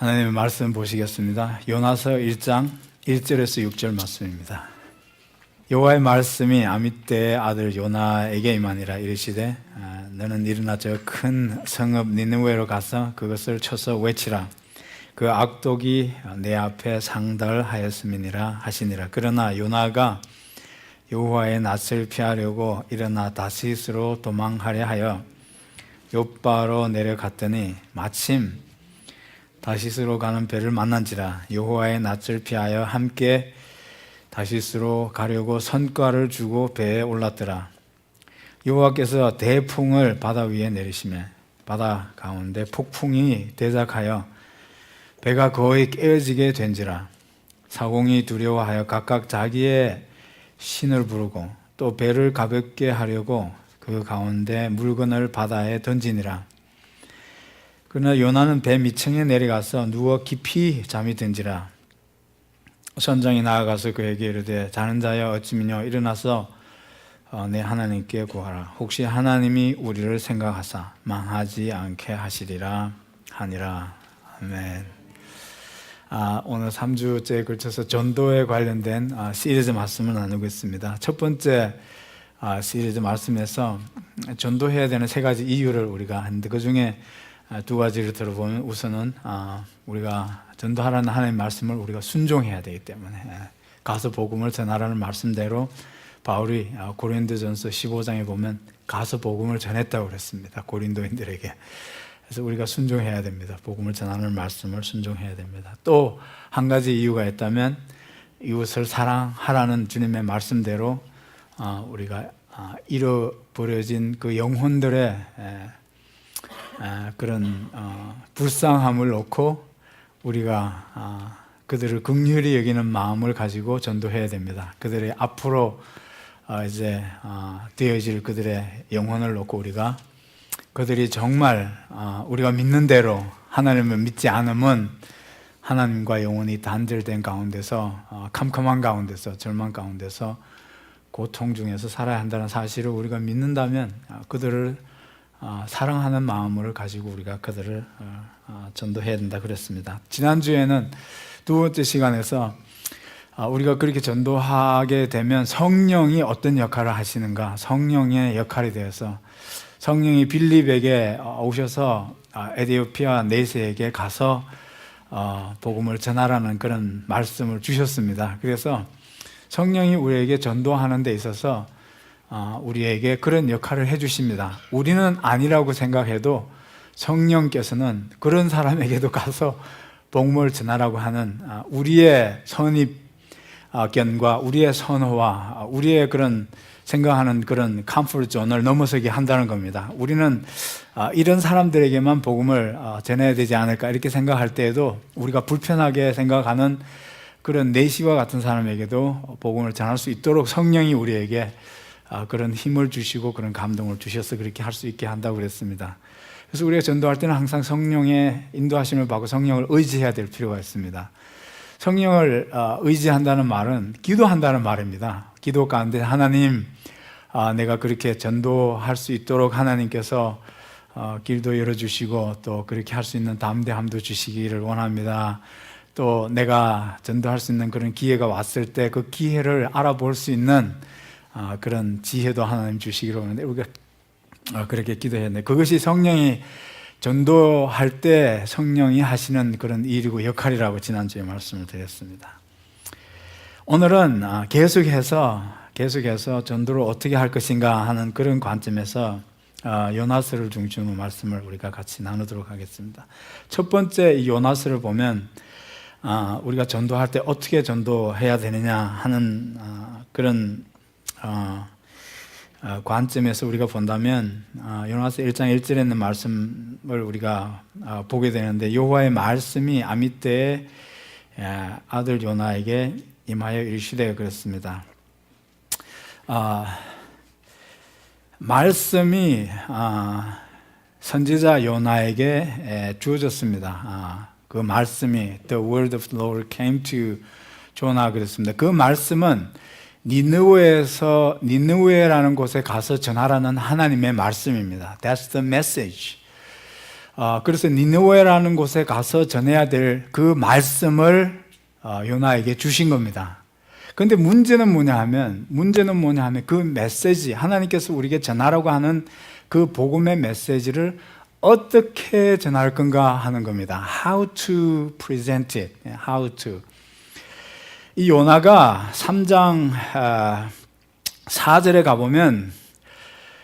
하나님의 말씀 보시겠습니다. 요나서 1장 1절에서 6절 말씀입니다. 여호와의 말씀이 아미떼의 아들 요나에게 임하니라. 이르시되 너는 일어나 저 큰 성읍 니느웨로 가서 그것을 쳐서 외치라. 그 악독이 내 앞에 상달하였음이니라 하시니라. 그러나 요나가 여호와의 낯을 피하려고 일어나 다시스로 도망하려 하여 욥바로 내려갔더니 마침 다시스로 가는 배를 만난지라. 여호와의 낯을 피하여 함께 다시스로 가려고 선과를 주고 배에 올랐더라. 여호와께서 대풍을 바다 위에 내리시매 바다 가운데 폭풍이 대작하여 배가 거의 깨어지게 된지라. 사공이 두려워하여 각각 자기의 신을 부르고 또 배를 가볍게 하려고 그 가운데 물건을 바다에 던지니라. 그러나 요나는 배 밑층에 내려가서 누워 깊이 잠이 든지라. 선장이 나아가서 그에게 이르되 자는 자여 어찌미뇨 일어나서 내 하나님께 구하라. 혹시 하나님이 우리를 생각하사 망하지 않게 하시리라 하니라. 아멘. 오늘 3주째에 걸쳐서 전도에 관련된 시리즈 말씀을 나누고 있습니다. 첫 번째 시리즈 말씀에서 전도해야 되는 세 가지 이유를 우리가 했는데 그 중에 두 가지를 들어보면 우선은 우리가 전도하라는 하나님의 말씀을 우리가 순종해야 되기 때문에 가서 복음을 전하라는 말씀대로 바울이 고린도전서 15장에 보면 가서 복음을 전했다고 그랬습니다. 고린도인들에게. 그래서 우리가 순종해야 됩니다. 복음을 전하는 말씀을 순종해야 됩니다. 또 한 가지 이유가 있다면 이웃을 사랑하라는 주님의 말씀대로 우리가 잃어버려진 그 영혼들의 그런 불쌍함을 놓고 우리가 그들을 긍휼히 여기는 마음을 가지고 전도해야 됩니다. 그들의 앞으로 이제 되어질 그들의 영혼을 놓고 우리가 그들이 정말 우리가 믿는 대로 하나님을 믿지 않으면 하나님과 영혼이 단절된 가운데서 캄캄한 가운데서 절망 가운데서 고통 중에서 살아야 한다는 사실을 우리가 믿는다면 그들을 사랑하는 마음을 가지고 우리가 그들을 전도해야 된다 그랬습니다. 지난주에는 두 번째 시간에서 우리가 그렇게 전도하게 되면 성령이 어떤 역할을 하시는가, 성령의 역할에 대해서 성령이 빌립에게 오셔서 에디오피아 네세에게 가서 복음을 전하라는 그런 말씀을 주셨습니다. 그래서 성령이 우리에게 전도하는 데 있어서 우리에게 그런 역할을 해주십니다. 우리는 아니라고 생각해도 성령께서는 그런 사람에게도 가서 복음을 전하라고 하는 우리의 선입견과 우리의 선호와 우리의 그런 생각하는 그런 컴포트 존을 넘어서게 한다는 겁니다. 우리는 이런 사람들에게만 복음을 전해야 되지 않을까 이렇게 생각할 때에도 우리가 불편하게 생각하는 그런 내시와 같은 사람에게도 복음을 전할 수 있도록 성령이 우리에게 그런 힘을 주시고 그런 감동을 주셔서 그렇게 할 수 있게 한다고 그랬습니다. 그래서 우리가 전도할 때는 항상 성령의 인도하심을 받고 성령을 의지해야 될 필요가 있습니다. 성령을 의지한다는 말은 기도한다는 말입니다. 기도 가운데 하나님, 내가 그렇게 전도할 수 있도록 하나님께서 길도 열어주시고 또 그렇게 할 수 있는 담대함도 주시기를 원합니다. 또 내가 전도할 수 있는 그런 기회가 왔을 때 그 기회를 알아볼 수 있는 그런 지혜도 하나님 주시기를 원하는데 우리가 그렇게 기도했는데 그것이 성령이 전도할 때 성령이 하시는 그런 일이고 역할이라고 지난주에 말씀을 드렸습니다. 오늘은 계속해서 전도를 어떻게 할 것인가 하는 그런 관점에서 요나서를 중심으로 말씀을 우리가 같이 나누도록 하겠습니다. 첫 번째 이 요나서를 보면 우리가 전도할 때 어떻게 전도해야 되느냐 하는 그런 관점에서 우리가 본다면 요나서 1장 1절에 있는 말씀을 우리가 보게 되는데 여호와의 말씀이 아미떼의 아들 요나에게 임하여 이르시되 그랬습니다. 말씀이 선지자 요나에게 주어졌습니다. 그 말씀이 The word of the Lord came to 조나 그랬습니다. 그 말씀은 니느웨라는 곳에 가서 전하라는 하나님의 말씀입니다. That's the message. 그래서 니느웨라는 곳에 가서 전해야 될 그 말씀을 요나에게 주신 겁니다. 그런데 문제는 뭐냐 하면 그 메시지, 하나님께서 우리에게 전하라고 하는 그 복음의 메시지를 어떻게 전할 건가 하는 겁니다. How to present it. How to. 이 요나가 3장 4절에 가보면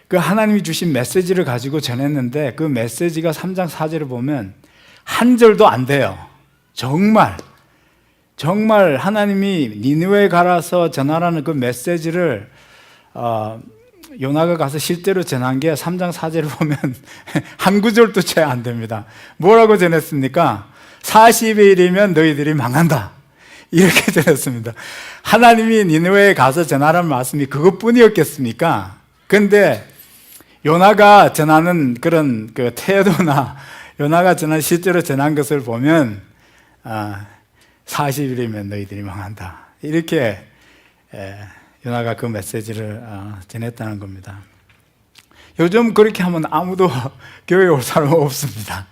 그 하나님이 주신 메시지를 가지고 전했는데 그 메시지가 3장 4절을 보면 한 절도 안 돼요. 정말 하나님이 니느웨에 가라서 전하라는 그 메시지를 요나가 가서 실제로 전한 게 3장 4절을 보면 한 구절도 채 안 됩니다. 뭐라고 전했습니까? 40의 일이면 너희들이 망한다. 이렇게 전했습니다. 하나님이 니느웨에 가서 전하라는 말씀이 그것뿐이었겠습니까? 근데 요나가 전하는 그런 그 태도나 요나가 실제로 전한 것을 보면 40일이면 너희들이 망한다. 이렇게 요나가 그 메시지를 전했다는 겁니다. 요즘 그렇게 하면 아무도 교회에 올 사람 없습니다.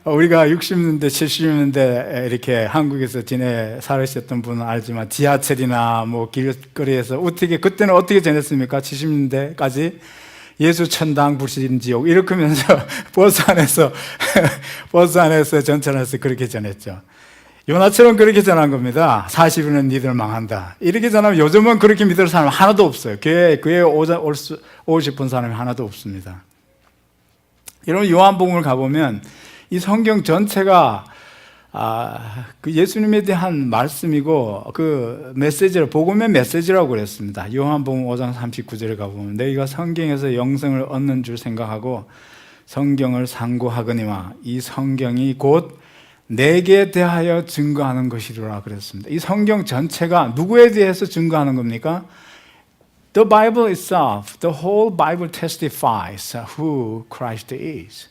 우리가 60년대, 70년대 이렇게 한국에서 지내 살으셨던 분은 알지만 지하철이나 뭐 길거리에서 그때는 어떻게 전했습니까? 70년대까지 예수 천당 불신 지옥 이렇게 하면서 버스 안에서 전철에서 그렇게 전했죠. 요나처럼 그렇게 전한 겁니다. 40일은 니들 망한다. 이렇게 전하면 요즘은 그렇게 믿을 사람 하나도 없어요. 교회에 오고 싶은 사람이 하나도 없습니다. 여러분 요한복음을 가보면 이 성경 전체가 그 예수님에 대한 말씀이고 그 메시지를 복음의 메시지라고 그랬습니다. 요한복음 5장 39절에 가보면 너희가 성경에서 영생을 얻는 줄 생각하고 성경을 상고하거니와 이 성경이 곧 내게 대하여 증거하는 것이로라 그랬습니다. 이 성경 전체가 누구에 대해서 증거하는 겁니까? The Bible itself, the whole Bible testifies who Christ is.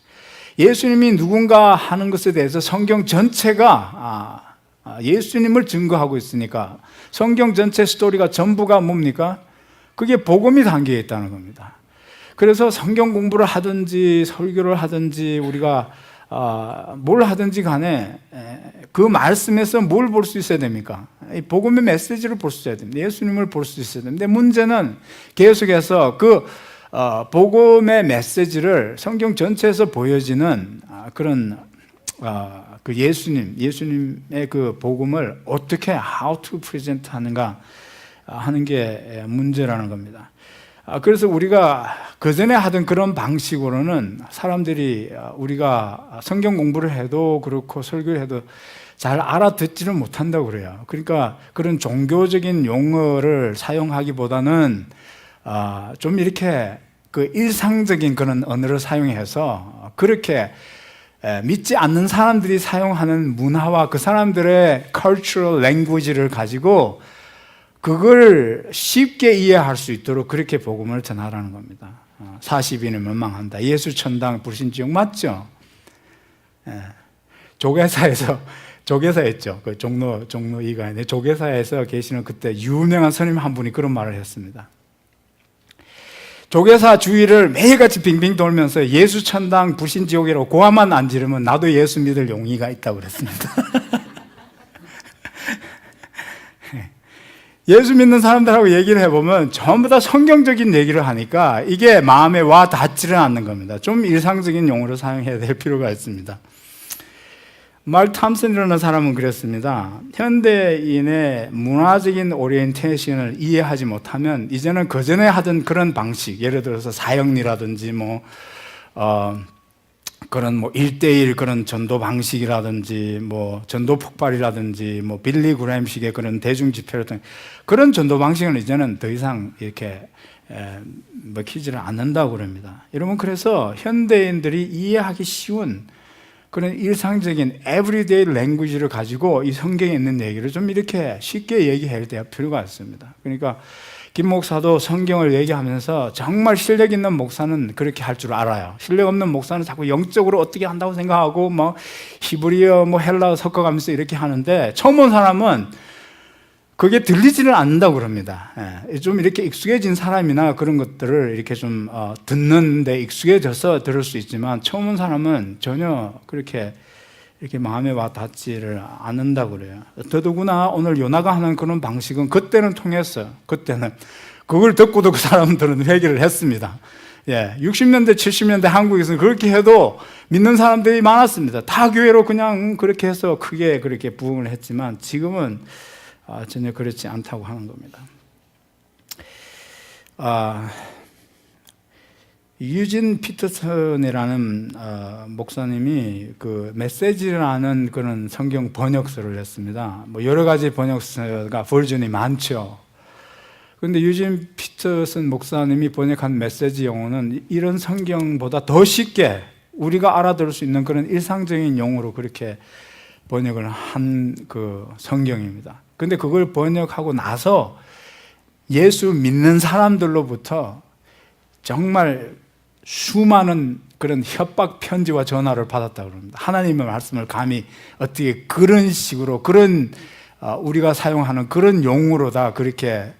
예수님이 누군가 하는 것에 대해서 성경 전체가 예수님을 증거하고 있으니까 성경 전체 스토리가 전부가 뭡니까? 그게 복음이 담겨 있다는 겁니다. 그래서 성경 공부를 하든지 설교를 하든지 우리가 뭘 하든지 간에 그 말씀에서 뭘 볼 수 있어야 됩니까? 복음의 메시지를 볼 수 있어야 됩니다. 예수님을 볼 수 있어야 됩니다. 근데 문제는 계속해서 그 복음의 메시지를 성경 전체에서 보여지는 그런 그 예수님의 그 복음을 어떻게 how to present 하는가 하는 게 문제라는 겁니다. 그래서 우리가 그전에 하던 그런 방식으로는 사람들이 우리가 성경 공부를 해도 그렇고 설교를 해도 잘 알아듣지를 못한다고 그래요. 그러니까 그런 종교적인 용어를 사용하기보다는 좀 이렇게 그 일상적인 그런 언어를 사용해서 그렇게 믿지 않는 사람들이 사용하는 문화와 그 사람들의 cultural language를 가지고 그걸 쉽게 이해할 수 있도록 그렇게 복음을 전하라는 겁니다. 40인은 망한다. 예수 천당 불신 지옥 맞죠? 조계사였죠. 그 종로 2가 있는데 조계사에서 계시는 그때 유명한 스님 한 분이 그런 말을 했습니다. 조계사 주위를 매일같이 빙빙 돌면서 예수 천당 불신 지옥이라고 고함만 안 지르면 나도 예수 믿을 용의가 있다고 그랬습니다. 예수 믿는 사람들하고 얘기를 해보면 전부 다 성경적인 얘기를 하니까 이게 마음에 와 닿지는 않는 겁니다. 좀 일상적인 용어를 사용해야 될 필요가 있습니다. 말 탐슨이라는 사람은 그랬습니다. 현대인의 문화적인 오리엔테이션을 이해하지 못하면 이제는 그전에 하던 그런 방식, 예를 들어서 사형리라든지 그런 1대1 그런 전도 방식이라든지 전도 폭발이라든지 빌리 그램식의 그런 대중 집회라든지 그런 전도 방식은 이제는 더 이상 이렇게 먹히지를 않는다고 그럽니다. 여러분, 그래서 현대인들이 이해하기 쉬운 그런 일상적인 everyday language를 가지고 이 성경에 있는 얘기를 좀 이렇게 쉽게 얘기해야 될 필요가 있습니다. 그러니까 김 목사도 성경을 얘기하면서 정말 실력 있는 목사는 그렇게 할 줄 알아요. 실력 없는 목사는 자꾸 영적으로 어떻게 한다고 생각하고 히브리어 헬라어 섞어가면서 이렇게 하는데 처음 온 사람은 그게 들리지를 않는다고 그럽니다. 좀 이렇게 익숙해진 사람이나 그런 것들을 이렇게 좀 듣는데 익숙해져서 들을 수 있지만 처음 온 사람은 전혀 그렇게 이렇게 마음에 와 닿지를 않는다고 그래요. 더더구나 오늘 요나가 하는 그런 방식은 그때는 통했어요. 그때는 그걸 듣고도 그 사람들은 회개를 했습니다. 60년대, 70년대 한국에서는 그렇게 해도 믿는 사람들이 많았습니다. 다 교회로 그냥 그렇게 해서 크게 그렇게 부흥을 했지만 지금은 전혀 그렇지 않다고 하는 겁니다. 유진 피터슨이라는 목사님이 그 메시지라는 그런 성경 번역서를 냈습니다. 뭐 여러 가지 번역서가 버전이 많죠. 그런데 유진 피터슨 목사님이 번역한 메시지 용어는 이런 성경보다 더 쉽게 우리가 알아들을 수 있는 그런 일상적인 용어로 그렇게 번역을 한 그 성경입니다. 근데 그걸 번역하고 나서 예수 믿는 사람들로부터 정말 수많은 그런 협박 편지와 전화를 받았다고 합니다. 하나님의 말씀을 감히 어떻게 그런 식으로 그런 우리가 사용하는 그런 용어로 다 그렇게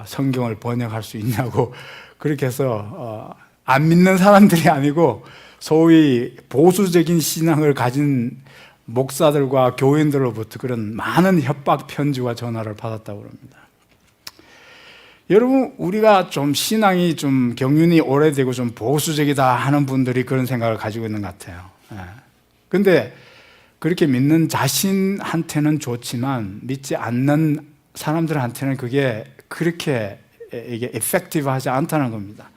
성경을 번역할 수 있냐고 그렇게 해서 안 믿는 사람들이 아니고 소위 보수적인 신앙을 가진 목사들과 교인들로부터 그런 많은 협박 편지와 전화를 받았다고 합니다. 여러분, 우리가 좀 신앙이 좀 경륜이 오래되고 좀 보수적이다 하는 분들이 그런 생각을 가지고 있는 것 같아요. 근데 그렇게 믿는 자신한테는 좋지만 믿지 않는 사람들한테는 그게 그렇게 이게 effective하지 않다는 겁니다.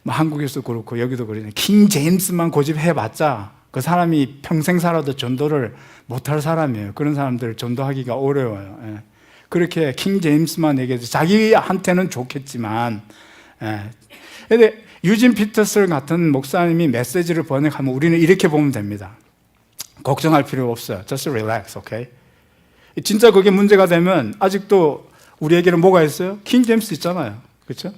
뭐 한국에서 그렇고 여기도 그러네. 킹 제임스만 고집해봤자 그 사람이 평생 살아도 전도를 못할 사람이에요. 그런 사람들을 전도하기가 어려워요. 그렇게 킹 제임스만 얘기해서 자기한테는 좋겠지만, 근데 유진 피터슨 같은 목사님이 메시지를 번역하면 우리는 이렇게 보면 됩니다. 걱정할 필요 없어요. Just relax, okay? 진짜 그게 문제가 되면 아직도 우리에게는 뭐가 있어요? 킹 제임스 있잖아요. 그렇죠?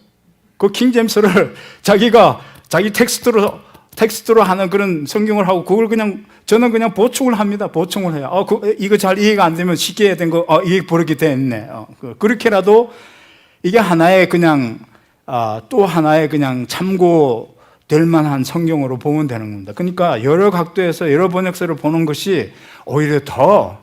그 킹 제임스를 자기가 자기 텍스트로 하는 그런 성경을 하고 그걸 그냥 저는 그냥 보충을 합니다. 보충을 해요. 이거 잘 이해가 안 되면 쉽게 해야 된 거, 이게 그렇게 됐네. 그렇게라도 이게 하나의 그냥 또 하나의 그냥 참고될 만한 성경으로 보면 되는 겁니다. 그러니까 여러 각도에서 여러 번역서를 보는 것이 오히려 더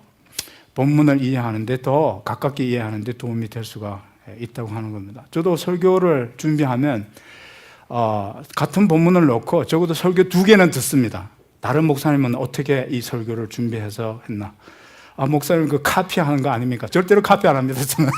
본문을 이해하는데 더 가깝게 이해하는데 도움이 될 수가 있다고 하는 겁니다. 저도 설교를 준비하면 같은 본문을 놓고 적어도 설교 2개는 듣습니다. 다른 목사님은 어떻게 이 설교를 준비해서 했나? 목사님 그 카피하는 거 아닙니까? 절대로 카피 안 합니다. 저는.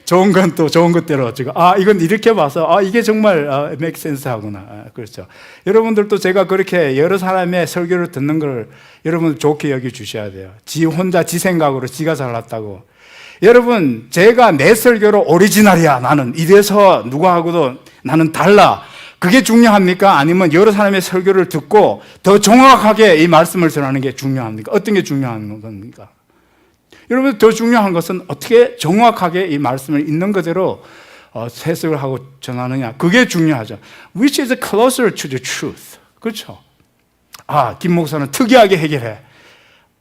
좋은 건 또 좋은 것대로 지금 이건 이렇게 봐서 이게 정말 make sense 하구나. 그렇죠. 여러분들도 제가 그렇게 여러 사람의 설교를 듣는 걸 여러분 좋게 여기 주셔야 돼요. 지 혼자 지 생각으로 지가 잘났다고. 여러분, 제가 내 설교로 오리지널이야. 나는 이래서 누구하고도 나는 달라. 그게 중요합니까? 아니면 여러 사람의 설교를 듣고 더 정확하게 이 말씀을 전하는 게 중요합니까? 어떤 게 중요한 겁니까? 여러분, 더 중요한 것은 어떻게 정확하게 이 말씀을 있는 그대로 해석을 하고 전하느냐. 그게 중요하죠. Which is closer to the truth. 그렇죠. 김 목사는 특이하게 해결해.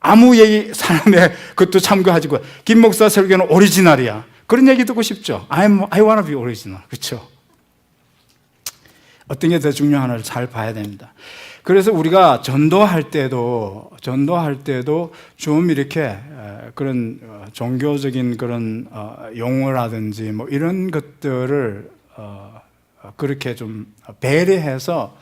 아무 얘기 사람의 그것도 참고하지고 김 목사 설교는 오리지널이야. 그런 얘기 듣고 싶죠. I wanna be original. 그렇죠. 어떤 게 더 중요한지를 잘 봐야 됩니다. 그래서 우리가 전도할 때도 좀 이렇게 그런 종교적인 그런 용어라든지 뭐 이런 것들을 그렇게 좀 배려해서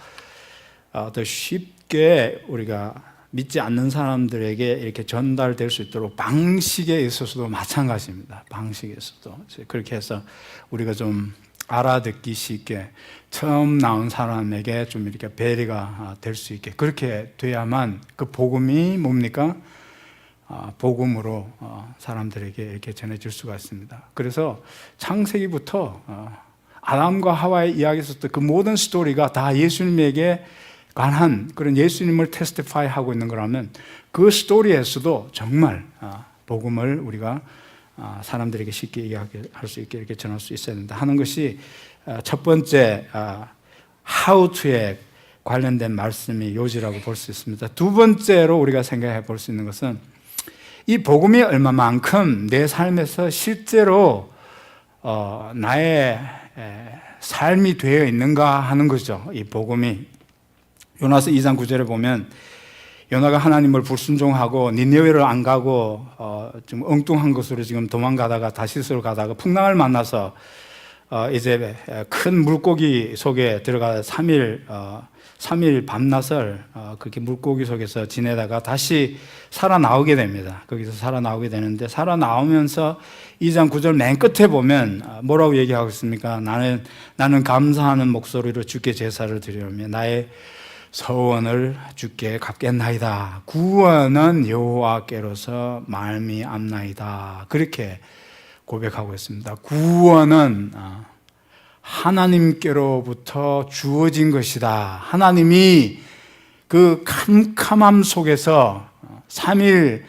더 쉽게 우리가 믿지 않는 사람들에게 이렇게 전달될 수 있도록 방식에 있어서도 마찬가지입니다. 방식에 있어도 그렇게 해서 우리가 좀 알아듣기 쉽게 처음 나온 사람에게 좀 이렇게 배려가 될 수 있게 그렇게 돼야만 그 복음이 뭡니까? 복음으로 사람들에게 이렇게 전해질 수가 있습니다. 그래서 창세기부터 아담과 하와의 이야기에서부터 그 모든 스토리가 다 예수님에게 관한 그런 예수님을 테스티파이 하고 있는 거라면 그 스토리에서도 정말 복음을 우리가 사람들에게 쉽게 이해할 수 있게 이렇게 전할 수 있어야 된다 하는 것이 첫 번째 how to에 관련된 말씀이 요지라고 볼 수 있습니다. 두 번째로 우리가 생각해 볼 수 있는 것은 이 복음이 얼마만큼 내 삶에서 실제로 나의 삶이 되어 있는가 하는 거죠. 이 복음이. 요나서 2장 9절에 보면 요나가 하나님을 불순종하고 니느웨를 안 가고 좀 엉뚱한 곳으로 지금 도망가다가 다시스로 가다가 풍랑을 만나서 이제 큰 물고기 속에 들어가 3일 밤낮을 그렇게 물고기 속에서 지내다가 다시 살아나오게 됩니다. 거기서 살아나오게 되는데, 살아나오면서 2장 9절 맨 끝에 보면 뭐라고 얘기하고 있습니까? 나는 감사하는 목소리로 주께 제사를 드리오며 나의 서원을 주께 갚겠나이다. 구원은 여호와께로서 말미암나이다. 그렇게 고백하고 있습니다. 구원은 하나님께로부터 주어진 것이다. 하나님이 그 캄캄함 속에서 3일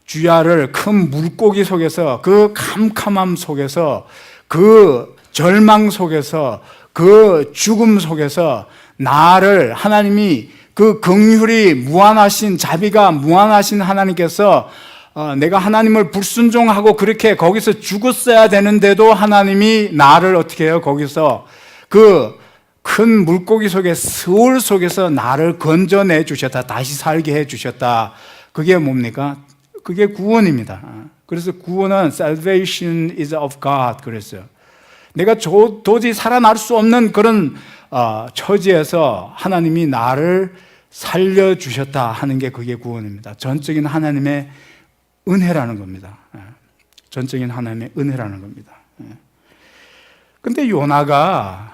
주야를 큰 물고기 속에서, 그 캄캄함 속에서, 그 절망 속에서, 그 죽음 속에서 나를 하나님이, 그 긍휼이 무한하신, 자비가 무한하신 하나님께서 내가 하나님을 불순종하고 그렇게 거기서 죽었어야 되는데도 하나님이 나를 어떻게 해요? 거기서 그 큰 물고기 속에, 스올 속에서 나를 건져내 주셨다. 다시 살게 해 주셨다. 그게 뭡니까? 그게 구원입니다. 그래서 구원은 salvation is of God 그랬어요. 내가 도저히 살아날 수 없는 그런 처지에서 하나님이 나를 살려주셨다 하는 게 그게 구원입니다. 전적인 하나님의 은혜라는 겁니다. 전적인 하나님의 은혜라는 겁니다. 근데 요나가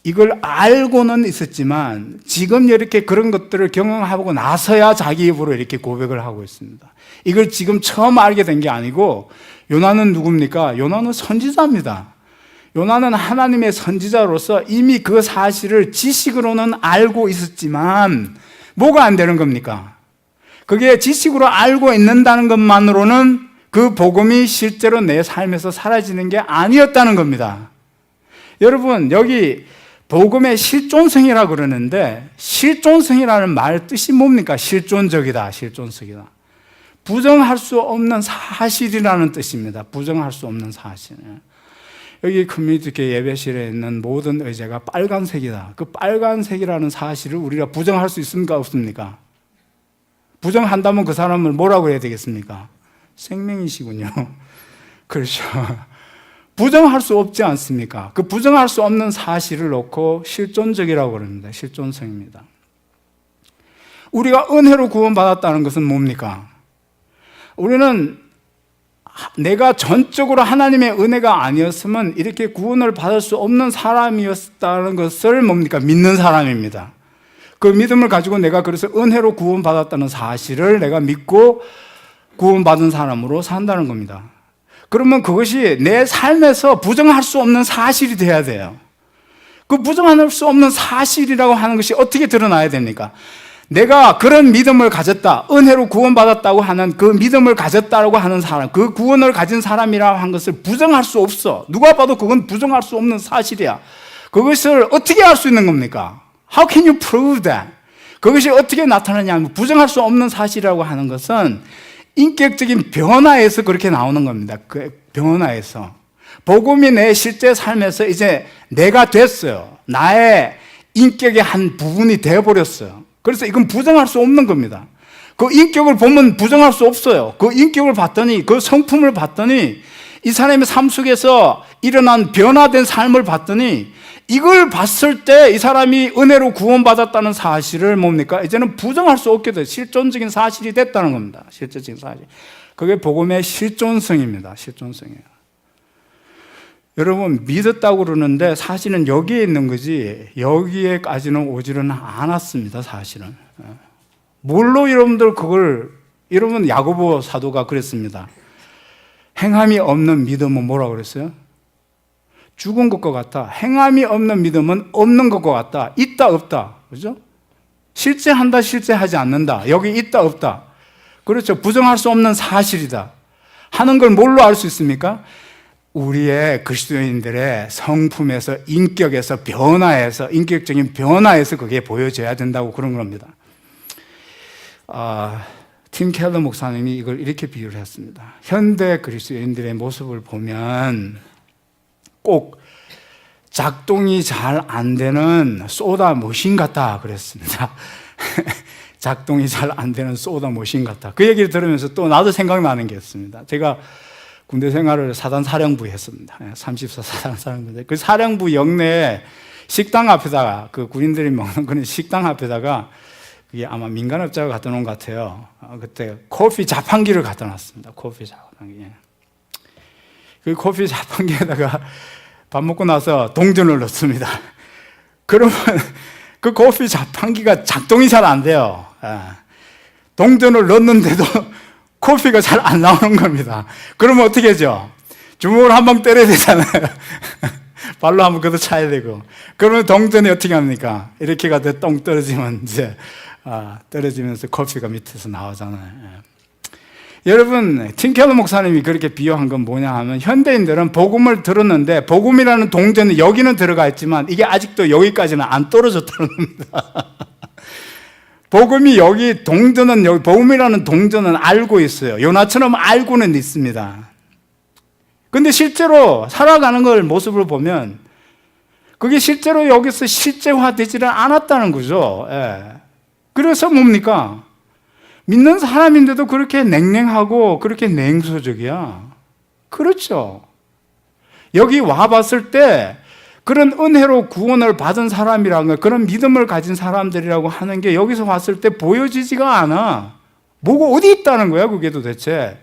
이걸 알고는 있었지만 지금 이렇게 그런 것들을 경험하고 나서야 자기 입으로 이렇게 고백을 하고 있습니다. 이걸 지금 처음 알게 된 게 아니고, 요나는 누굽니까? 요나는 선지자입니다. 요나는 하나님의 선지자로서 이미 그 사실을 지식으로는 알고 있었지만 뭐가 안 되는 겁니까? 그게 지식으로 알고 있는다는 것만으로는 그 복음이 실제로 내 삶에서 사라지는 게 아니었다는 겁니다. 여러분, 여기 복음의 실존성이라고 그러는데, 실존성이라는 말 뜻이 뭡니까? 실존적이다, 실존적이다. 부정할 수 없는 사실이라는 뜻입니다. 부정할 수 없는 사실. 여기 커뮤니티 예배실에 있는 모든 의자가 빨간색이다. 그 빨간색이라는 사실을 우리가 부정할 수 있습니까? 없습니까? 부정한다면 그 사람을 뭐라고 해야 되겠습니까? 생명이시군요. 그렇죠. 부정할 수 없지 않습니까? 그 부정할 수 없는 사실을 놓고 실존적이라고 그럽니다. 실존성입니다. 우리가 은혜로 구원받았다는 것은 뭡니까? 우리는 내가 전적으로 하나님의 은혜가 아니었으면 이렇게 구원을 받을 수 없는 사람이었다는 것을 뭡니까? 믿는 사람입니다. 그 믿음을 가지고 내가 그래서 은혜로 구원받았다는 사실을 내가 믿고 구원받은 사람으로 산다는 겁니다. 그러면 그것이 내 삶에서 부정할 수 없는 사실이 돼야 돼요. 그 부정할 수 없는 사실이라고 하는 것이 어떻게 드러나야 됩니까? 내가 그런 믿음을 가졌다, 은혜로 구원받았다고 하는 그 믿음을 가졌다고 하는 사람, 그 구원을 가진 사람이라고 한 것을 부정할 수 없어. 누가 봐도 그건 부정할 수 없는 사실이야. 그것을 어떻게 알 수 있는 겁니까? How can you prove that? 그것이 어떻게 나타나냐면, 부정할 수 없는 사실이라고 하는 것은 인격적인 변화에서 그렇게 나오는 겁니다. 그 변화에서. 복음이 내 실제 삶에서 이제 내가 됐어요. 나의 인격의 한 부분이 되어버렸어요. 그래서 이건 부정할 수 없는 겁니다. 그 인격을 보면 부정할 수 없어요. 그 인격을 봤더니, 그 성품을 봤더니, 이 사람의 삶 속에서 일어난 변화된 삶을 봤더니, 이걸 봤을 때 이 사람이 은혜로 구원받았다는 사실을 뭡니까? 이제는 부정할 수 없게 돼. 실존적인 사실이 됐다는 겁니다. 실존적인 사실. 그게 복음의 실존성입니다. 실존성이에요. 여러분, 믿었다고 그러는데 사실은 여기에 있는 거지 여기에까지는 오지는 않았습니다. 사실은. 뭘로 여러분들 여러분 야고보 사도가 그랬습니다. 행함이 없는 믿음은 뭐라고 그랬어요? 죽은 것과 같다. 행함이 없는 믿음은 없는 것과 같다. 있다 없다. 그죠? 실제 한다, 실제 하지 않는다. 여기 있다 없다. 그렇죠. 부정할 수 없는 사실이다 하는 걸 뭘로 알 수 있습니까? 우리의 그리스도인들의 성품에서, 인격에서, 변화에서, 인격적인 변화에서 그게 보여져야 된다고 그런 겁니다. 팀 켈러 목사님이 이걸 이렇게 비유를 했습니다. 현대 그리스도인들의 모습을 보면 꼭 작동이 잘 안 되는 소다 머신 같다 그랬습니다. 작동이 잘 안 되는 소다 머신 같다. 그 얘기를 들으면서 또 나도 생각나는 게 있습니다. 제가 군대 생활을 사단 사령부에 했습니다. 34 사단 사령부인데 그 사령부 영내에 식당 앞에다가 그 군인들이 먹는 그런 식당 앞에다가 그게 아마 민간업자가 갖다 놓은 것 같아요. 그때 커피 자판기를 갖다 놨습니다. 커피 자판기. 그 커피 자판기에다가 밥 먹고 나서 동전을 넣습니다. 그러면 그 커피 자판기가 작동이 잘 안 돼요. 동전을 넣는데도 커피가 잘 안 나오는 겁니다. 그러면 어떻게 하죠? 주먹을 한 방 때려야 되잖아요. 발로 한번 걷어 차야 되고. 그러면 동전이 어떻게 합니까? 이렇게 가도 똥 떨어지면 이제 떨어지면서 커피가 밑에서 나오잖아요. 여러분, 팀 켈러 목사님이 그렇게 비유한 건 뭐냐 하면 현대인들은 복음을 들었는데 복음이라는 동전은 여기는 들어가 있지만 이게 아직도 여기까지는 안 떨어졌다는 겁니다. 복음이 여기, 동전은 여기, 복음이라는 동전은 알고 있어요. 요나처럼 알고는 있습니다. 근데 실제로 살아가는 걸 모습을 보면 그게 실제로 여기서 실제화되지는 않았다는 거죠. 그래서 뭡니까? 믿는 사람인데도 그렇게 냉랭하고 그렇게 냉소적이야. 그렇죠. 여기 와봤을 때 그런 은혜로 구원을 받은 사람이라는 거, 그런 믿음을 가진 사람들이라고 하는 게 여기서 왔을 때 보여지지가 않아. 뭐가 어디 있다는 거야, 그게 도대체.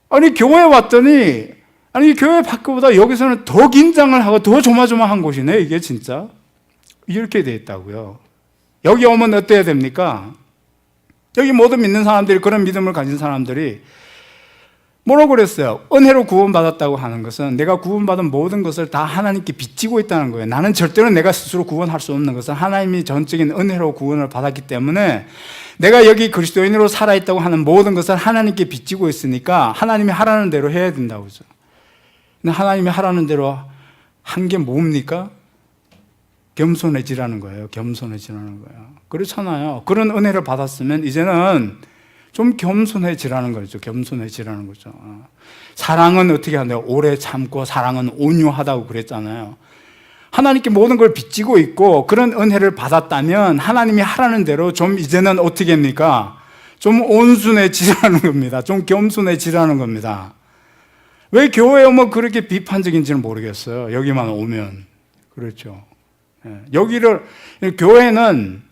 아니, 교회 왔더니, 아니, 교회 밖보다 여기서는 더 긴장을 하고 더 조마조마한 곳이네, 이게 진짜. 이렇게 돼 있다고요. 여기 오면 어때야 됩니까? 여기 모든 믿는 사람들이, 그런 믿음을 가진 사람들이 뭐라고 그랬어요? 은혜로 구원받았다고 하는 것은 내가 구원받은 모든 것을 다 하나님께 빚지고 있다는 거예요. 나는 절대로 내가 스스로 구원할 수 없는 것은 하나님이 전적인 은혜로 구원을 받았기 때문에 내가 여기 그리스도인으로 살아있다고 하는 모든 것을 하나님께 빚지고 있으니까 하나님이 하라는 대로 해야 된다고 하죠. 근데 하나님이 하라는 대로 한 게 뭡니까? 겸손해지라는 거예요. 겸손해지라는 거예요. 그렇잖아요. 그런 은혜를 받았으면 이제는 좀 겸손해지라는 거죠. 겸손해지라는 거죠. 사랑은 어떻게 한대요? 오래 참고 사랑은 온유하다고 그랬잖아요. 하나님께 모든 걸 빚지고 있고 그런 은혜를 받았다면 하나님이 하라는 대로 좀 이제는 어떻게 합니까? 좀 온순해지라는 겁니다. 좀 겸손해지라는 겁니다. 왜 교회에 오면 그렇게 비판적인지는 모르겠어요. 여기만 오면. 그렇죠. 여기를, 교회는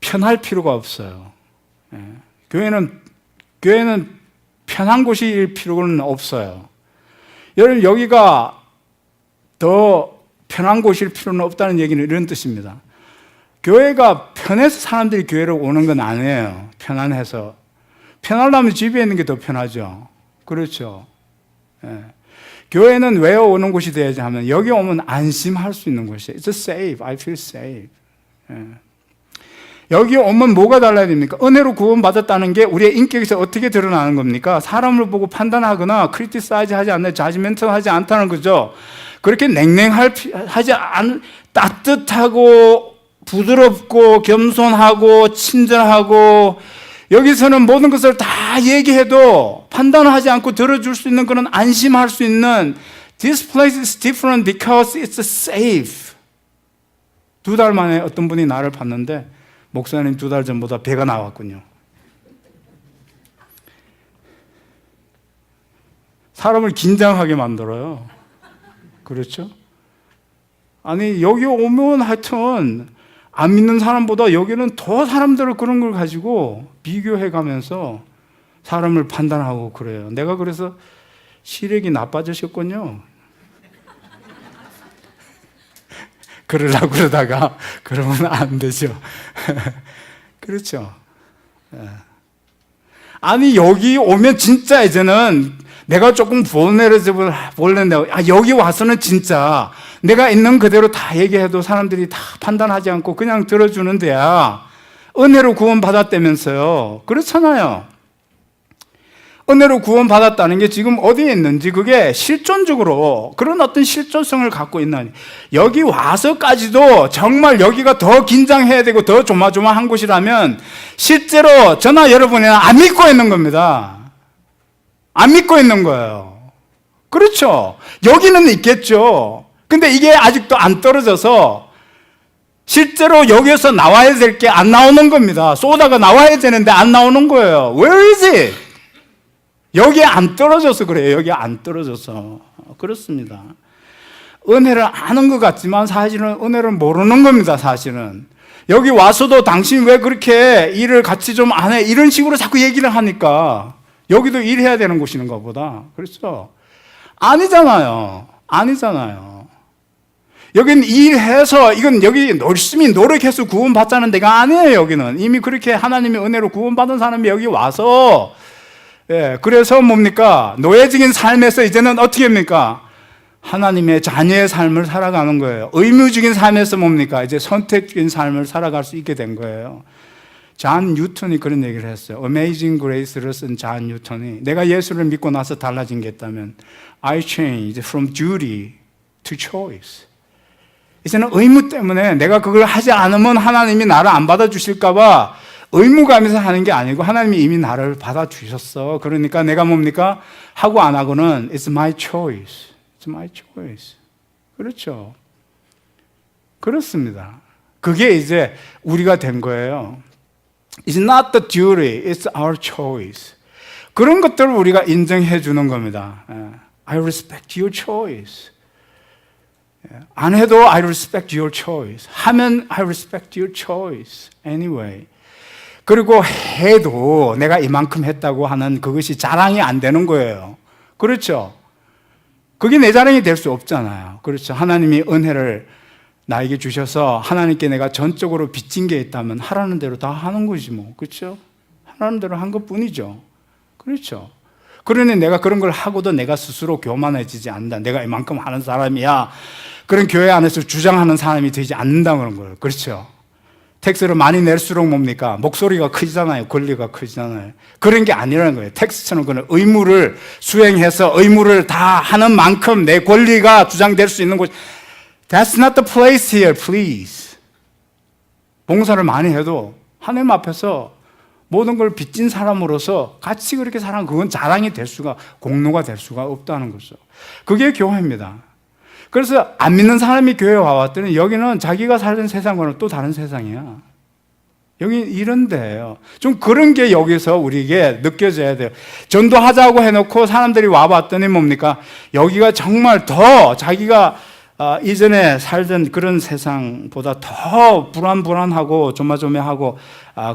편할 필요가 없어요. 교회는 편한 곳일 필요는 없어요. 여러분, 여기가 더 편한 곳일 필요는 없다는 얘기는 이런 뜻입니다. 교회가 편해서 사람들이 교회로 오는 건 아니에요. 편안해서. 편하려면 집에 있는 게 더 편하죠. 그렇죠. 교회는 왜 오는 곳이 되어야지 하면 여기 오면 안심할 수 있는 곳이에요. It's safe. I feel safe. 여기 오면 뭐가 달라야 됩니까? 은혜로 구원받았다는 게 우리의 인격에서 어떻게 드러나는 겁니까? 사람을 보고 판단하거나 크리티사이즈 하지 않는, 자지멘트 하지 않다는 거죠. 그렇게 냉랭하지 않은, 따뜻하고 부드럽고 겸손하고 친절하고 여기서는 모든 것을 다 얘기해도 판단하지 않고 들어줄 수 있는 그런 안심할 수 있는 This place is different because it's safe. 2달 만에 어떤 분이 나를 봤는데 목사님 2달 전보다 배가 나왔군요. 사람을 긴장하게 만들어요. 그렇죠? 아니, 여기 오면 하여튼 안 믿는 사람보다 여기는 더 사람들을 그런 걸 가지고 비교해 가면서 사람을 판단하고 그래요. 내가 그래서 시력이 나빠지셨군요. 그러려고 그러다가 그러면 안 되죠. 그렇죠. 아니, 여기 오면 진짜 이제는 내가 조금 볼는데 여기 와서는 진짜 내가 있는 그대로 다 얘기해도 사람들이 다 판단하지 않고 그냥 들어주는 데야. 은혜로 구원받았다면서요. 그렇잖아요. 은혜로 구원받았다는 게 지금 어디에 있는지 그게 실존적으로 그런 어떤 실존성을 갖고 있는, 여기 와서까지도 정말 여기가 더 긴장해야 되고 더 조마조마한 곳이라면 실제로 저나 여러분은 안 믿고 있는 겁니다. 안 믿고 있는 거예요. 그렇죠. 여기는 있겠죠. 근데 이게 아직도 안 떨어져서 실제로 여기에서 나와야 될 게 안 나오는 겁니다. 쏘다가 나와야 되는데 안 나오는 거예요. Where is it? 여기에 안 떨어져서 그래요. 여기에 안 떨어져서. 그렇습니다. 은혜를 아는 것 같지만 사실은 은혜를 모르는 겁니다. 사실은. 여기 와서도 당신 왜 그렇게 일을 같이 좀 안 해? 이런 식으로 자꾸 얘기를 하니까 여기도 일해야 되는 곳인가 보다. 그렇죠? 아니잖아요. 아니잖아요. 여기는 일해서, 이건 여기 열심히 노력해서 구원받자는 데가 아니에요. 여기는 이미 그렇게 하나님의 은혜로 구원받은 사람이 여기 와서, 그래서 뭡니까? 노예적인 삶에서 이제는 어떻게 합니까? 하나님의 자녀의 삶을 살아가는 거예요. 의무적인 삶에서 뭡니까? 이제 선택적인 삶을 살아갈 수 있게 된 거예요. 잔 뉴턴이 그런 얘기를 했어요. Amazing Grace를 쓴 잔 뉴턴이, 내가 예수를 믿고 나서 달라진 게 있다면 I changed from duty to choice. 이제는 의무 때문에 내가 그걸 하지 않으면 하나님이 나를 안 받아주실까 봐 의무감에서 하는 게 아니고 하나님이 이미 나를 받아주셨어. 그러니까 내가 뭡니까? 하고 안 하고는 It's my choice. It's my choice. 그렇죠. 그렇습니다. 그게 이제 우리가 된 거예요. It's not the duty, it's our choice. 그런 것들을 우리가 인정해 주는 겁니다. I respect your choice. 안 해도 I respect your choice. 하면 I respect your choice. Anyway. 그리고 해도 내가 이만큼 했다고 하는 그것이 자랑이 안 되는 거예요. 그렇죠? 그게 내 자랑이 될 수 없잖아요. 그렇죠? 하나님이 은혜를 나에게 주셔서 하나님께 내가 전적으로 빚진 게 있다면 하라는 대로 다 하는 거지 뭐. 그렇죠? 하라는 대로 한 것뿐이죠. 그렇죠? 그러니 내가 그런 걸 하고도 내가 스스로 교만해지지 않는다. 내가 이만큼 하는 사람이야. 그런 교회 안에서 주장하는 사람이 되지 않는다는 거예요. 그렇죠? 텍스를 많이 낼수록 뭡니까? 목소리가 크잖아요. 권리가 크잖아요. 그런 게 아니라는 거예요. 텍스처럼 그런 의무를 수행해서 의무를 다 하는 만큼 내 권리가 주장될 수 있는 곳. That's not the place here, please. 봉사를 많이 해도 하나님 앞에서 모든 걸 빚진 사람으로서 같이 그렇게 살아가는, 그건 자랑이 될 수가, 공로가 될 수가 없다는 거죠. 그게 교회입니다. 그래서 안 믿는 사람이 교회에 와왔더니 여기는 자기가 살던 세상과는 또 다른 세상이야. 여기 이런 데예요. 좀 그런 게 여기서 우리에게 느껴져야 돼요. 전도하자고 해놓고 사람들이 와봤더니 뭡니까? 여기가 정말 더 자기가 이전에 살던 그런 세상보다 더 불안불안하고 조마조마하고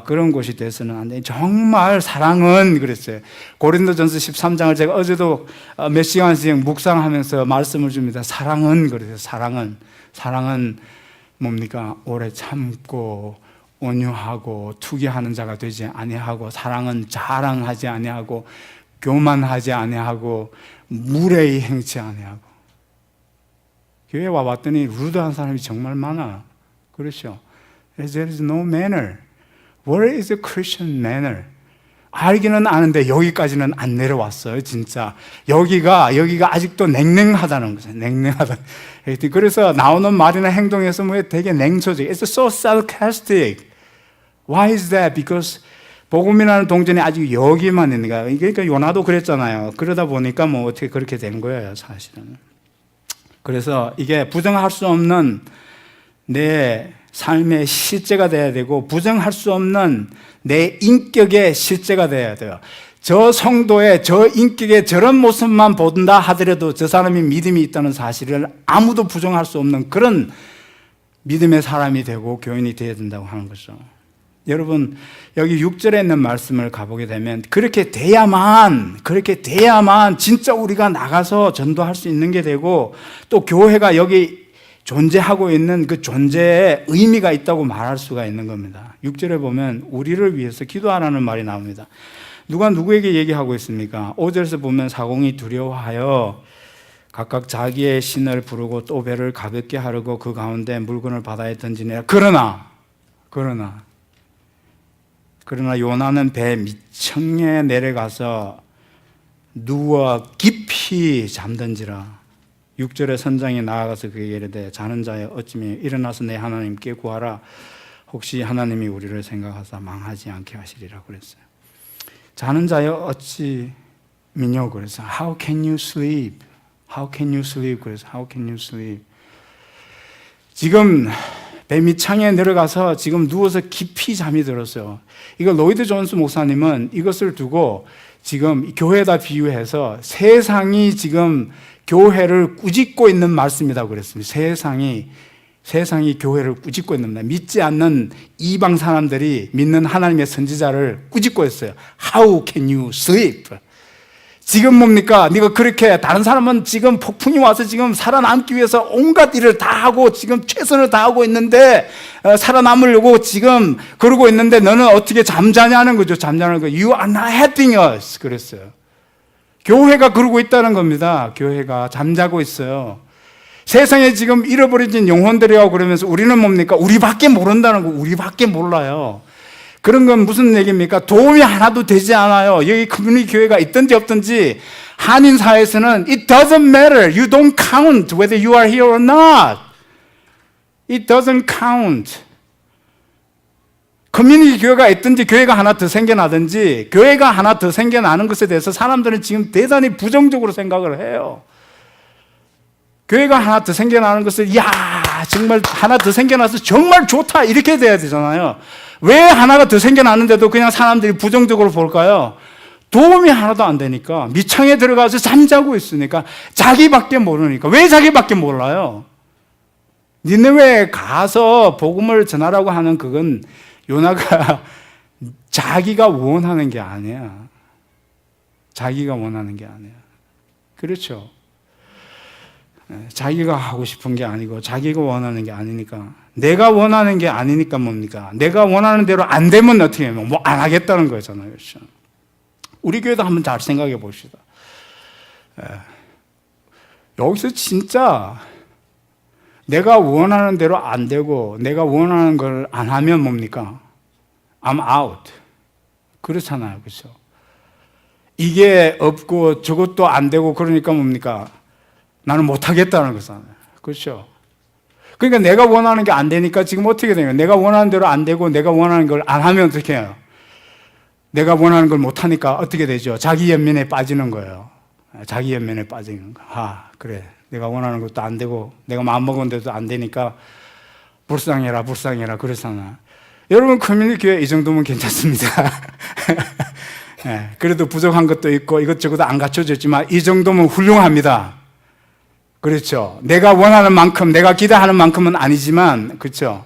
그런 곳이 돼서는 안 돼. 정말 사랑은 그랬어요. 고린도전서 13장을 제가 어제도 몇 시간씩 묵상하면서 말씀을 줍니다. 사랑은 그랬어요. 사랑은 뭡니까? 오래 참고 온유하고 투기하는 자가 되지 아니하고, 사랑은 자랑하지 아니하고 교만하지 아니하고 무례히 행치 아니하고. 교회 와봤더니 루드한 사람이 정말 많아. 그렇죠? There is no manner. Where is the Christian manner? 알기는 아는데 여기까지는 안 내려왔어요. 진짜 여기가 아직도 냉랭하다는 거죠. 냉랭하다. 그래서 나오는 말이나 행동에서 뭐 되게 냉소적. It's so sarcastic. Why is that? Because 복음이라는 동전이 아직 여기만 있는 거야. 그러니까 요나도 그랬잖아요. 그러다 보니까 뭐 어떻게 그렇게 된 거예요, 사실은. 그래서 이게 부정할 수 없는 내 삶의 실제가 돼야 되고, 부정할 수 없는 내 인격의 실제가 돼야 돼요. 저 성도의 저 인격의 저런 모습만 본다 하더라도 저 사람이 믿음이 있다는 사실을 아무도 부정할 수 없는 그런 믿음의 사람이 되고 교인이 되어야 된다고 하는 거죠. 여러분, 여기 6절에 있는 말씀을 가보게 되면 그렇게 돼야만 진짜 우리가 나가서 전도할 수 있는 게 되고, 또 교회가 여기 존재하고 있는 그 존재에 의미가 있다고 말할 수가 있는 겁니다. 6절에 보면 우리를 위해서 기도하라는 말이 나옵니다. 누가 누구에게 얘기하고 있습니까? 5절에서 보면 사공이 두려워하여 각각 자기의 신을 부르고 또 배를 가볍게 하려고 그 가운데 물건을 바다에 던지니라. 그러나 요나는 배 밑층에 내려가서 누워 깊이 잠든지라. 6절에 선장이 나아가서 그에게 이르되 자는 자여 어찌며 일어나서 내 하나님께 구하라. 혹시 하나님이 우리를 생각하사 망하지 않게 하시리라 그랬어요. 자는 자여 어찌미뇨 그래서 How can you sleep? How can you sleep? 그래서 How can you sleep? 지금 배 밑창에 내려가서 지금 누워서 깊이 잠이 들었어요. 이거 로이드 존스 목사님은 이것을 두고 지금 교회에다 비유해서 세상이 지금 교회를 꾸짖고 있는 말씀이라고 그랬습니다. 세상이 교회를 꾸짖고 있는 겁니다. 믿지 않는 이방 사람들이 믿는 하나님의 선지자를 꾸짖고 있어요. How can you sleep? 지금 뭡니까? 네가 그렇게 다른 사람은 지금 폭풍이 와서 지금 살아남기 위해서 온갖 일을 다 하고 지금 최선을 다하고 있는데 살아남으려고 지금 그러고 있는데 너는 어떻게 잠자냐는 거죠. 잠자는 거. You are not helping us. 그랬어요. 교회가 그러고 있다는 겁니다. 교회가 잠자고 있어요. 세상에 지금 잃어버려진 영혼들이라고 그러면서 우리는 뭡니까? 우리밖에 모른다는 거. 우리밖에 몰라요. 그런 건 무슨 얘기입니까? 도움이 하나도 되지 않아요. 여기 커뮤니티 교회가 있든지 없든지 한인 사회에서는 it doesn't matter. You don't count whether you are here or not. It doesn't count. 커뮤니티 교회가 있든지 교회가 하나 더 생겨나든지 교회가 하나 더 생겨나는 것에 대해서 사람들은 지금 대단히 부정적으로 생각을 해요. 교회가 하나 더 생겨나는 것을 야 정말 하나 더 생겨나서 정말 좋다 이렇게 돼야 되잖아요. 왜 하나가 더 생겨났는데도 그냥 사람들이 부정적으로 볼까요? 도움이 하나도 안 되니까 밑창에 들어가서 잠자고 있으니까 자기밖에 모르니까. 왜 자기밖에 몰라요? 니네웨에 가서 복음을 전하라고 하는 그건 요나가 자기가 원하는 게 아니야. 자기가 원하는 게 아니야. 그렇죠? 자기가 하고 싶은 게 아니고 자기가 원하는 게 아니니까. 내가 원하는 게 아니니까 뭡니까? 내가 원하는 대로 안 되면 어떻게 해요? 뭐 안 하겠다는 거잖아요. 그렇죠? 우리 교회도 한번 잘 생각해 봅시다. 여기서 진짜 내가 원하는 대로 안 되고 내가 원하는 걸 안 하면 뭡니까? I'm out. 그렇잖아요. 그렇죠? 이게 없고 저것도 안 되고 그러니까 뭡니까? 나는 못 하겠다는 거잖아요. 그렇죠? 그러니까 내가 원하는 게 안 되니까 지금 어떻게 되냐? 내가 원하는 대로 안 되고 내가 원하는 걸 안 하면 어떻게 해요? 내가 원하는 걸 못 하니까 어떻게 되죠? 자기 연민에 빠지는 거예요. 자기 연민에 빠지는 거. 아, 그래. 내가 원하는 것도 안 되고 내가 마음먹은데도 안 되니까 불쌍해라 그러잖아. 여러분 커뮤니티 교회 이 정도면 괜찮습니다. 네, 그래도 부족한 것도 있고 이것저것 안 갖춰져 있지만 이 정도면 훌륭합니다. 그렇죠. 내가 원하는 만큼 내가 기대하는 만큼은 아니지만 그렇죠.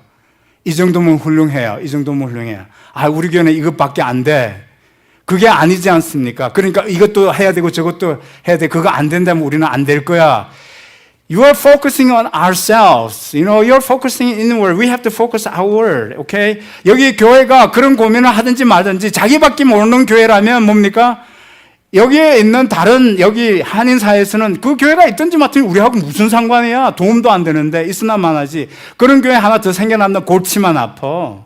이 정도면 훌륭해요. 이 정도면 훌륭해요. 아, 우리 교회는 이것밖에 안 돼. 그게 아니지 않습니까? 그러니까 이것도 해야 되고 저것도 해야 돼. 그거 안 된다면 우리는 안 될 거야. You are focusing on ourselves. You know, you're focusing inward. We have to focus outward. Okay? 여기 교회가 그런 고민을 하든지 말든지 자기밖에 모르는 교회라면 뭡니까? 여기에 있는 다른 여기 한인 사회에서는 그 교회가 있든지 마든지 우리하고 무슨 상관이야? 도움도 안 되는데 있으나만 하지. 그런 교회 하나 더 생겨나면 골치만 아파.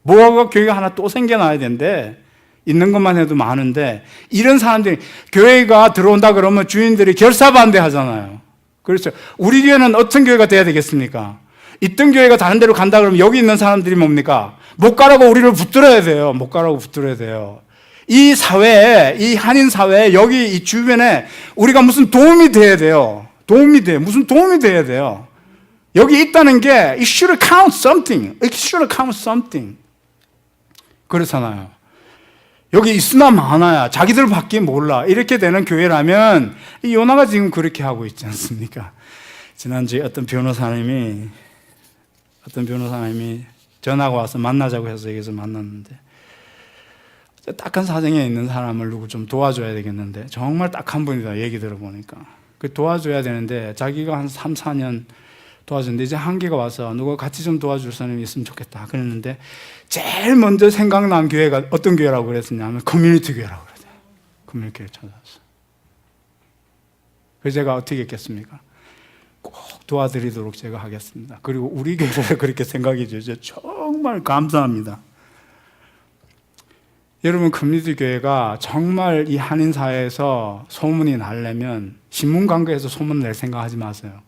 뭐가 교회가 하나 또 생겨나야 되는데 있는 것만 해도 많은데 이런 사람들이 교회가 들어온다 그러면 주인들이 결사반대 하잖아요. 그렇죠. 우리 교회는 어떤 교회가 돼야 되겠습니까? 있던 교회가 다른 데로 간다 그러면 여기 있는 사람들이 뭡니까? 못 가라고 우리를 붙들어야 돼요. 못 가라고 붙들어야 돼요. 이 사회에, 이 한인 사회에 여기 이 주변에 우리가 무슨 도움이 돼야 돼요. 무슨 도움이 돼야 돼요. 여기 있다는 게 it should count something. It should count something. 그렇잖아요. 여기 있으나 마나야. 자기들밖에 몰라. 이렇게 되는 교회라면 이 요나가 지금 그렇게 하고 있지 않습니까? 지난주에 어떤 변호사님이 전화가 와서 만나자고 해서 여기서 만났는데 딱한 사정에 있는 사람을 누구 좀 도와줘야 되겠는데 정말 딱 한 분이다. 얘기 들어보니까 그 도와줘야 되는데 자기가 한 3, 4년 도와줬는데 이제 한계가 와서 누가 같이 좀 도와줄 사람이 있으면 좋겠다 그랬는데 제일 먼저 생각난 교회가 어떤 교회라고 그랬었냐면 커뮤니티 교회라고 그랬어요. 커뮤니티 교회 찾아왔어. 그래서 제가 어떻게 했겠습니까? 꼭 도와드리도록 제가 하겠습니다. 그리고 우리 교회를 그렇게 생각해 주셔서 정말 감사합니다. 여러분, 커뮤니티 교회가 정말 이 한인 사회에서 소문이 나려면 신문 광고에서 소문 낼 생각하지 마세요.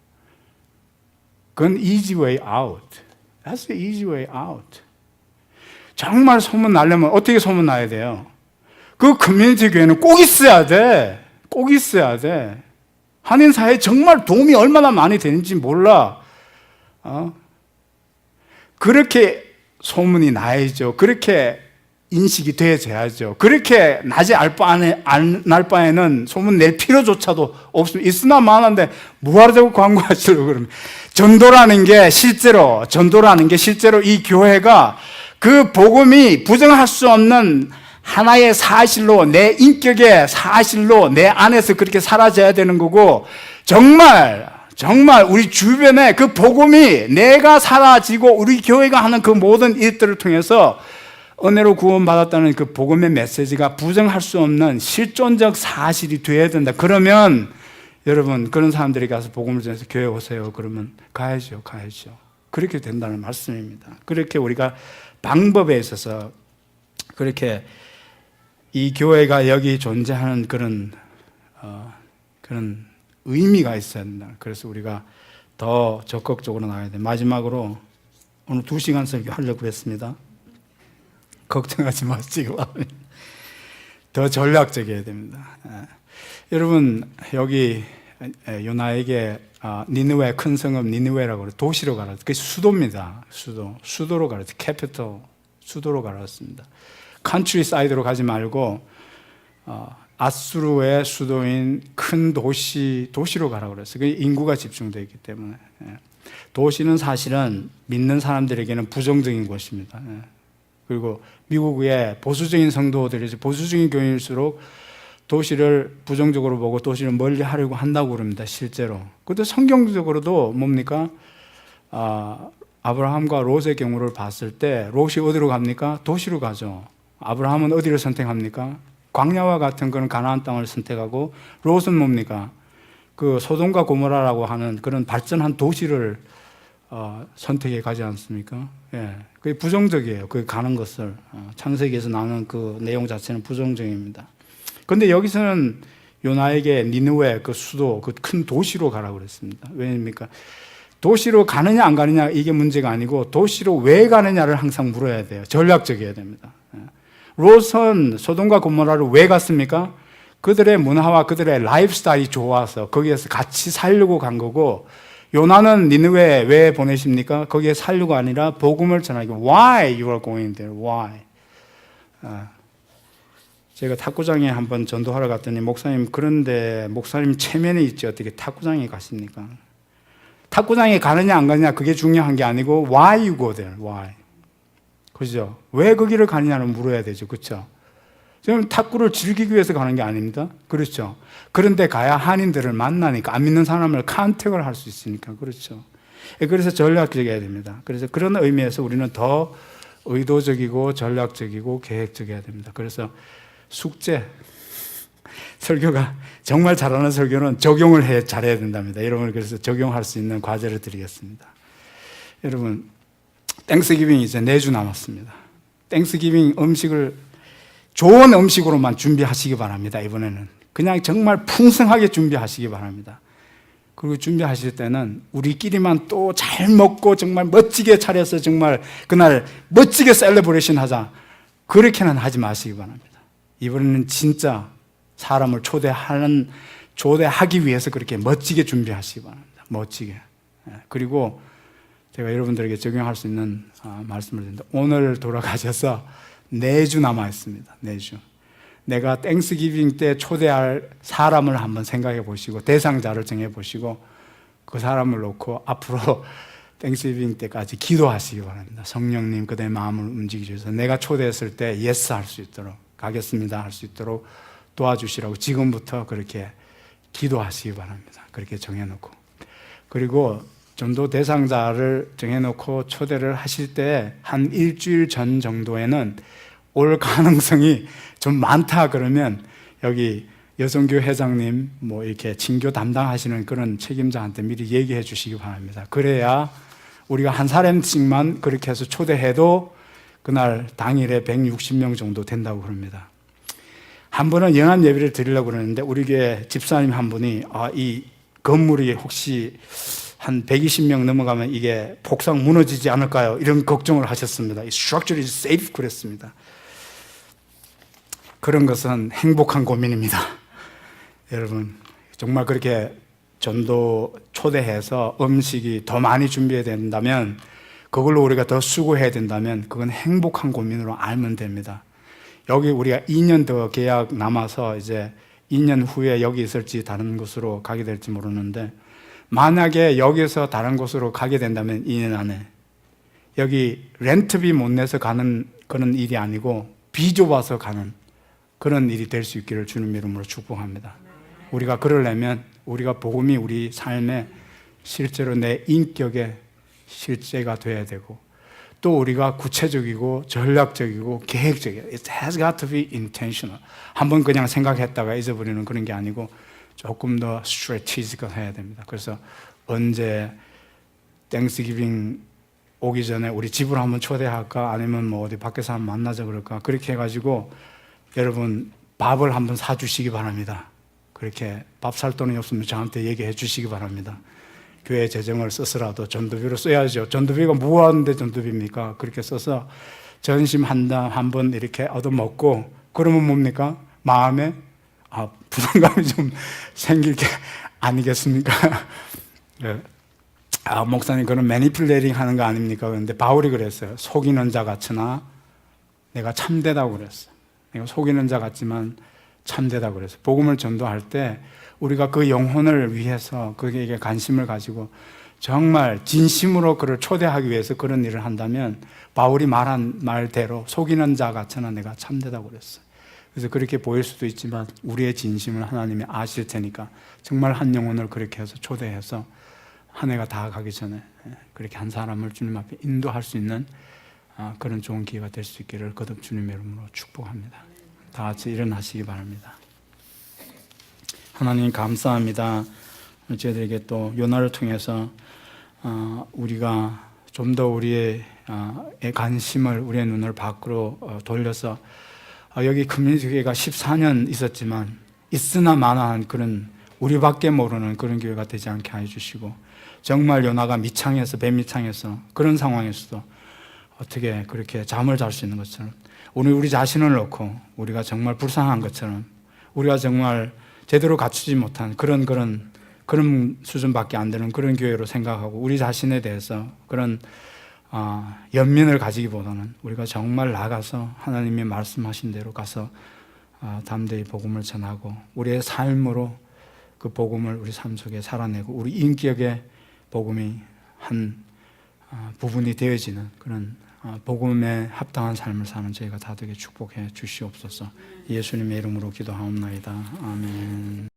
그건 easy way out. That's the easy way out. 정말 소문 나려면 어떻게 소문 나야 돼요? 그 커뮤니티 교회는 꼭 있어야 돼. 꼭 있어야 돼. 한인 사회에 정말 도움이 얼마나 많이 되는지 몰라. 그렇게 소문이 나야죠. 그렇게 인식이 돼야죠. 그렇게 낮에 날 바에는 소문 낼 필요조차도 없습니다. 있으나 마나인데 뭐하러 자꾸 광고하시려고 그러면. 전도라는 게 실제로 이 교회가 그 복음이 부정할 수 없는 하나의 사실로, 내 인격의 사실로 내 안에서 그렇게 사라져야 되는 거고, 정말 우리 주변에 그 복음이 내가 사라지고 우리 교회가 하는 그 모든 일들을 통해서 은혜로 구원받았다는 그 복음의 메시지가 부정할 수 없는 실존적 사실이 되어야 된다. 그러면 여러분, 그런 사람들이 가서 복음을 전해서 교회 오세요. 그러면 가야죠. 그렇게 된다는 말씀입니다. 그렇게 우리가 방법에 있어서 그렇게 이 교회가 여기 존재하는 그런 의미가 있어야 된다. 그래서 우리가 더 적극적으로 나가야 돼. 마지막으로 오늘 2시간 설교하려고 했습니다. 걱정하지 마시고 더 전략적이어야 됩니다. 여러분, 여기 요나에게 니느웨, 큰 성읍 니느웨라고 그래, 도시로 가라. 그게 수도입니다. 수도로 가라. 캐피털, 수도로 가라습니다. 컨트리 사이드로 가지 말고 아수르의 수도인 큰 도시로 가라 그랬어요. 그 인구가 집중되어 있기 때문에. 도시는 사실은 믿는 사람들에게는 부정적인 곳입니다. 그리고 미국의 보수적인 성도들이 보수적인 교인일수록 도시를 부정적으로 보고 도시를 멀리 하려고 한다고 그럽니다. 실제로. 그런데 성경적으로도 뭡니까? 아브라함과 롯의 경우를 봤을 때 롯이 어디로 갑니까? 도시로 가죠. 아브라함은 어디를 선택합니까? 광야와 같은 그런 가나안 땅을 선택하고, 롯은 뭡니까? 그 소돔과 고모라라고 하는 그런 발전한 도시를 선택해 가지 않습니까? 예, 그게 부정적이에요. 그 가는 것을 창세기에서 나오는 그 내용 자체는 부정적입니다. 그런데 여기서는 요나에게 니느웨 그 수도, 그 큰 도시로 가라고 그랬습니다. 왜입니까? 도시로 가느냐 안 가느냐 이게 문제가 아니고 도시로 왜 가느냐를 항상 물어야 돼요. 전략적이어야 됩니다. 롯은 소돔과 고모라를 왜 갔습니까? 그들의 문화와 그들의 라이프 스타일이 좋아서 거기에서 같이 살려고 간 거고, 요나는 니느웨에 왜 보내십니까? 거기에 살려고 아니라 복음을 전하기. Why you are going there? Why? 제가 탁구장에 한번 전도하러 갔더니 목사님, 그런데 목사님 체면에 있지 어떻게 탁구장에 가십니까? 탁구장에 가느냐 안 가느냐 그게 중요한 게 아니고 why you go there? Why? 그죠? 왜 거기를 가느냐를 물어야 되죠. 그렇죠? 지금 탁구를 즐기기 위해서 가는 게 아닙니다. 그렇죠? 그런데 가야 한인들을 만나니까, 안 믿는 사람을 컨택을 할 수 있으니까. 그렇죠? 그래서 전략적이어야 됩니다. 그래서 그런 의미에서 우리는 더 의도적이고 전략적이고 계획적이어야 됩니다. 그래서 숙제, 설교가 정말 잘하는 설교는 적용을 잘해야 된답니다. 여러분, 그래서 적용할 수 있는 과제를 드리겠습니다. 여러분, 땡스기빙이 이제 4주 남았습니다. 땡스기빙 음식을 좋은 음식으로만 준비하시기 바랍니다. 이번에는 그냥 정말 풍성하게 준비하시기 바랍니다. 그리고 준비하실 때는 우리끼리만 또 잘 먹고 정말 멋지게 차려서 정말 그날 멋지게 셀레브레이션 하자, 그렇게는 하지 마시기 바랍니다. 이번에는 진짜 사람을 초대하기 위해서 그렇게 멋지게 준비하시기 바랍니다. 멋지게. 그리고 제가 여러분들에게 적용할 수 있는 말씀을 드립니다. 오늘 돌아가셔서 4주 남아 있습니다. 4주. 내가 땡스기빙 때 초대할 사람을 한번 생각해 보시고, 대상자를 정해 보시고, 그 사람을 놓고 앞으로 땡스기빙 때까지 기도하시기 바랍니다. 성령님, 그대의 마음을 움직이셔서 내가 초대했을 때 예스 할 수 있도록, 가겠습니다 할 수 있도록 도와주시라고 지금부터 그렇게 기도하시기 바랍니다. 그렇게 정해놓고. 그리고 전도 대상자를 정해놓고 초대를 하실 때 한 일주일 전 정도에는 올 가능성이 좀 많다 그러면 여기 여성교 회장님 뭐 이렇게 친교 담당하시는 그런 책임자한테 미리 얘기해 주시기 바랍니다. 그래야 우리가 한 사람씩만 그렇게 해서 초대해도 그날 당일에 160명 정도 된다고 그럽니다. 한 번은 연합 예배를 드리려고 그러는데 우리 교회 집사님 한 분이 이 건물이 혹시 한 120명 넘어가면 이게 폭삭 무너지지 않을까요? 이런 걱정을 하셨습니다. 이 structure is safe 그랬습니다. 그런 것은 행복한 고민입니다. 여러분 정말 그렇게 전도 초대해서 음식이 더 많이 준비해야 된다면 그걸로 우리가 더 수고해야 된다면 그건 행복한 고민으로 알면 됩니다. 여기 우리가 2년 더 계약 남아서 이제 2년 후에 여기 있을지 다른 곳으로 가게 될지 모르는데 만약에 여기서 다른 곳으로 가게 된다면 2년 안에 여기 렌트비 못 내서 가는 그런 일이 아니고 비좁아서 가는 그런 일이 될 수 있기를 주님 이름으로 축복합니다. 우리가 그러려면 우리가 복음이 우리 삶에 실제로 내 인격의 실제가 돼야 되고 또 우리가 구체적이고 전략적이고 계획적이에요. It has got to be intentional. 한번 그냥 생각했다가 잊어버리는 그런 게 아니고 조금 더 strategical 해야 됩니다. 그래서 언제 땡스기빙 오기 전에 우리 집으로 한번 초대할까 아니면 뭐 어디 밖에서 한번 만나자 그럴까 그렇게 해가지고 여러분 밥을 한번 사주시기 바랍니다. 그렇게 밥 살 돈이 없으면 저한테 얘기해 주시기 바랍니다. 교회 재정을 써서라도 전도비로 써야죠. 전도비가 무한대 전도비입니까? 그렇게 써서 전심 한번 이렇게 얻어먹고 그러면 뭡니까? 마음에 부담감이 좀 생길 게 아니겠습니까? 네. 목사님 그런 매니플레이팅 하는 거 아닙니까? 그런데 바울이 그랬어요. 속이는 자 같으나 내가 참되다고 그랬어요. 내가 속이는 자 같지만 참되다고 그랬어요. 복음을 전도할 때 우리가 그 영혼을 위해서 그에게 관심을 가지고 정말 진심으로 그를 초대하기 위해서 그런 일을 한다면 바울이 말한 말대로 속이는 자 같으나 내가 참되다고 그랬어요. 그래서 그렇게 보일 수도 있지만 우리의 진심을 하나님이 아실 테니까 정말 한 영혼을 그렇게 해서 초대해서 한 해가 다 가기 전에 그렇게 한 사람을 주님 앞에 인도할 수 있는 그런 좋은 기회가 될 수 있기를 거듭 주님의 이름으로 축복합니다. 다 같이 일어나시기 바랍니다. 하나님 감사합니다. 저희들에게 또 요나를 통해서 우리가 좀 더 우리의 관심을 우리의 눈을 밖으로 돌려서 여기 커뮤니티가 14년 있었지만 있으나 마나한 그런 우리밖에 모르는 그런 교회가 되지 않게 해주시고 정말 요나가 미창에서 뱀미창에서 그런 상황에서도 어떻게 그렇게 잠을 잘 수 있는 것처럼 우리 자신을 놓고 우리가 정말 불쌍한 것처럼 우리가 정말 제대로 갖추지 못한 그런 수준밖에 안 되는 그런 교회로 생각하고 우리 자신에 대해서 그런 연민을 가지기보다는 우리가 정말 나가서 하나님이 말씀하신 대로 가서 담대히 복음을 전하고 우리의 삶으로 그 복음을 우리 삶 속에 살아내고 우리 인격의 복음이 한 부분이 되어지는 그런 복음에 합당한 삶을 사는 저희가 다 되게 축복해 주시옵소서. 예수님의 이름으로 기도하옵나이다. 아멘.